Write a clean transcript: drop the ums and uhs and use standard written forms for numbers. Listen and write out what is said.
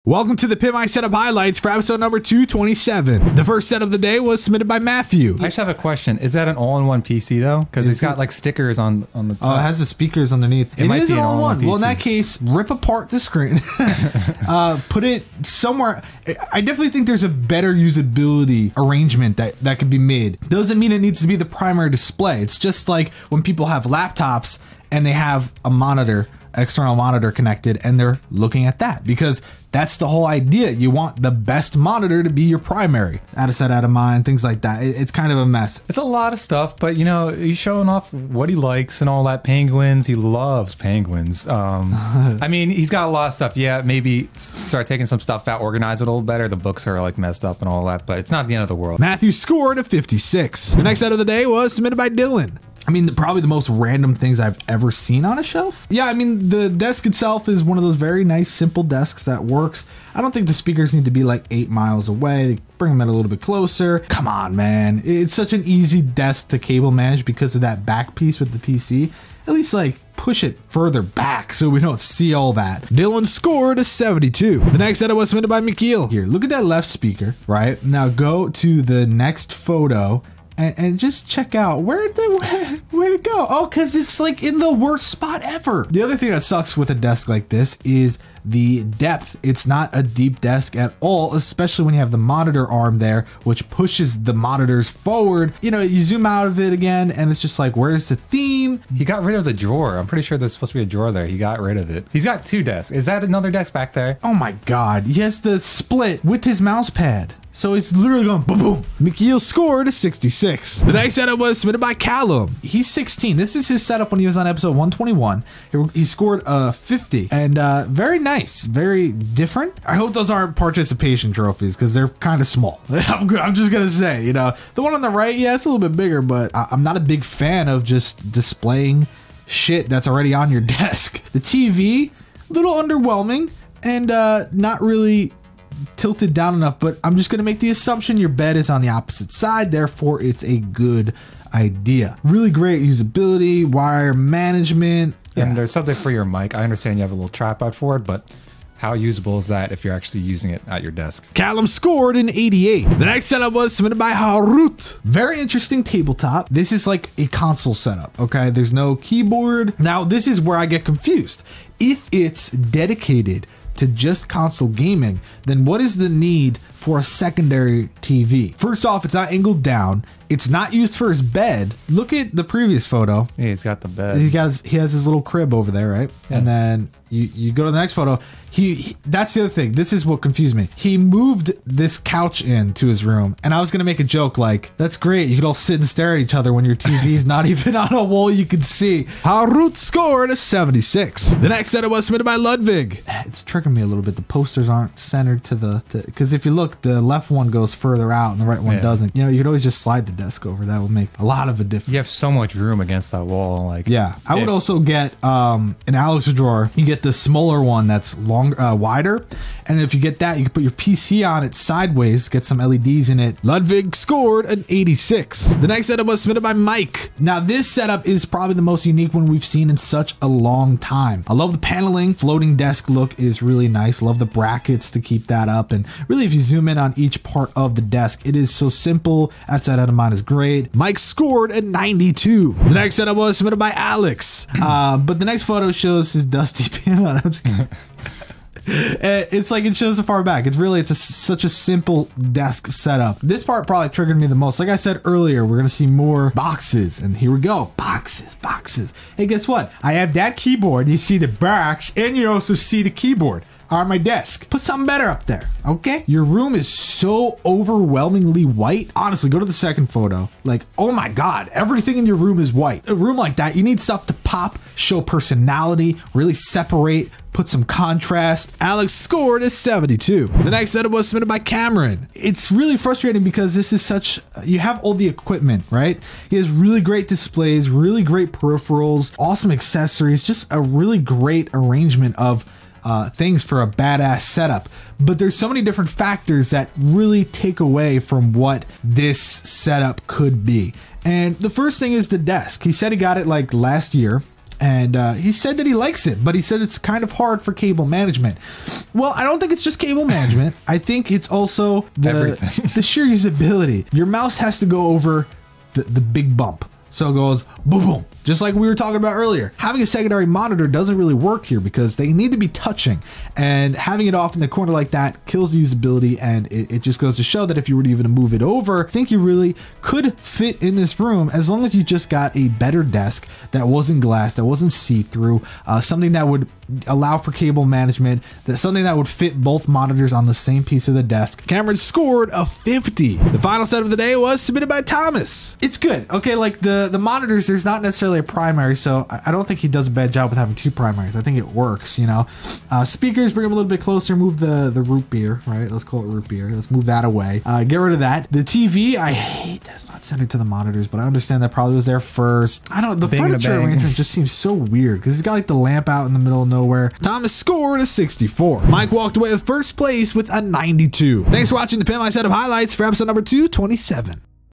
Welcome to the Pimp My Setup highlights for episode number 227. The first set of the day was submitted by Matthew. I just have a question. Is that an all-in-one PC though? Because it's got like stickers on the top. Oh, it has the speakers underneath. It might is be an an all-in-one. all-in-one Well, in PC. that case, rip apart the screen. Put it somewhere. I definitely think there's a better usability arrangement that could be made. Doesn't mean it needs to be the primary display. It's just like when people have laptops and they have a monitor, external monitor connected, and they're looking at that because that's the whole idea. You want the best monitor to be your primary. Out of sight, out of mind, things like that. It's kind of a mess. It's a lot of stuff, but you know, he's showing off what he likes and all that. Penguins, he loves penguins. I mean, he's got a lot of stuff. Yeah, maybe start taking some stuff out, organize it a little better. The books are like messed up and all that, but it's not the end of the world. Matthew scored a 56. The next set of the day was submitted by Dillon. I mean, probably the most random things I've ever seen on a shelf. Yeah, I mean, the desk itself is one of those very nice, simple desks that works. I don't think the speakers need to be like 8 miles away. They bring them in a little bit closer. Come on, man. It's such an easy desk to cable manage because of that back piece with the PC. At least like push it further back so we don't see all that. Dillon scored a 72. The next edit was submitted by Michiel. Here, look at that left speaker, right? Now go to the next photo and just check out where'd it go? Oh, because it's like in the worst spot ever. The other thing that sucks with a desk like this is the depth. It's not a deep desk at all, especially when you have the monitor arm there, which pushes the monitors forward. You know, you zoom out of it again, and it's just like, where's the theme? He got rid of the drawer. I'm pretty sure there's supposed to be a drawer there. He got rid of it. He's got 2 desks. Is that another desk back there? Oh my God. He has the split with his mouse pad. So he's literally going boom, boom. Michiel scored a 66. The next setup was submitted by Callum. He's 16. This is his setup when he was on episode 121. He scored a 50 and very nice, very different. I hope those aren't participation trophies because they're kind of small. I'm just going to say, you know, the one on the right, yeah, it's a little bit bigger, but I'm not a big fan of just displaying shit that's already on your desk. The TV, a little underwhelming and not really tilted down enough, but I'm just going to make the assumption your bed is on the opposite side, therefore it's a good idea. Really great usability, wire management, and there's something for your mic. I understand you have a little tripod for it, but how usable is that if you're actually using it at your desk? Callum scored an 88. The next setup was submitted by Harut. Very interesting tabletop. This is like a console setup, okay? There's no keyboard. Now, this is where I get confused. If it's dedicated to just console gaming, then what is the need for a secondary TV? First off, it's not angled down. It's not used for his bed. Look at the previous photo. Yeah, he's got the bed. He has his little crib over there, right? Yeah. And then you go to the next photo. He that's the other thing. This is what confused me. He moved this couch into his room, and I was gonna make a joke like, "That's great. You could all sit and stare at each other when your TV's not even on a wall you can see." Harut scored a 76. The next setup was submitted by Ludwig. It's tricking me a little bit. The posters aren't centered to because if you look, the left one goes further out and the right one doesn't. You know, you could always just slide the desk over. That will make a lot of a difference. You have so much room against that wall. Like, yeah, I would also get an Alex drawer. You get the smaller one that's wider, and if you get that, you can put your PC on it sideways, get some LEDs in it. Ludwig scored an 86. The next setup was submitted by Mike. Now this setup is probably the most unique one we've seen in such a long time. I love the paneling. Floating desk look is really nice. Love the brackets to keep that up, and really if you zoom in on each part of the desk, it is so simple. Outside out of mind is great. Mike scored at 92. The next setup was submitted by Alex, but the next photo shows his dusty piano. It's like it shows the far back. It's such a simple desk setup. This part probably triggered me the most. Like I said earlier, we're gonna see more boxes, and here we go. Boxes. Hey, guess what? I have that keyboard. You see the box, and you also see the keyboard on my desk. Put something better up there, okay? Your room is so overwhelmingly white. Honestly, go to the second photo. Like, oh my God, everything in your room is white. A room like that, you need stuff to pop, show personality, really separate, put some contrast. Alex scored a 72. The next setup was submitted by Cameron. It's really frustrating because this is such, you have all the equipment, right? He has really great displays, really great peripherals, awesome accessories, just a really great arrangement of things for a badass setup, but there's so many different factors that really take away from what this setup could be. And the first thing is the desk. He said he got it like last year. And he said that he likes it, but he said it's kind of hard for cable management. Well, I don't think it's just cable management. I think it's also the sheer usability. Your mouse has to go over the big bump. So it goes boom, boom. Just like we were talking about earlier. Having a secondary monitor doesn't really work here because they need to be touching, and having it off in the corner like that kills the usability, and it just goes to show that if you were to even move it over, I think you really could fit in this room as long as you just got a better desk that wasn't glass, that wasn't see-through, something that would allow for cable management, something that would fit both monitors on the same piece of the desk. Cameron scored a 50. The final set of the day was submitted by Thomas. It's good. Okay, like the monitors, there's not necessarily a primary, so I don't think he does a bad job with having two primaries. I think it works, you know. Speakers, bring them a little bit closer, move the root beer, right? Let's call it root beer. Let's move that away. Get rid of that. The TV, I hate that's not centered to the monitors, but I understand that probably was there first. I don't know, the furniture arrangement just seems so weird because he's got like the lamp out in the middle of nowhere. Thomas scored a 64. Mike walked away with first place with a 92. Thanks for watching the Pimp My Setup highlights for episode number 227.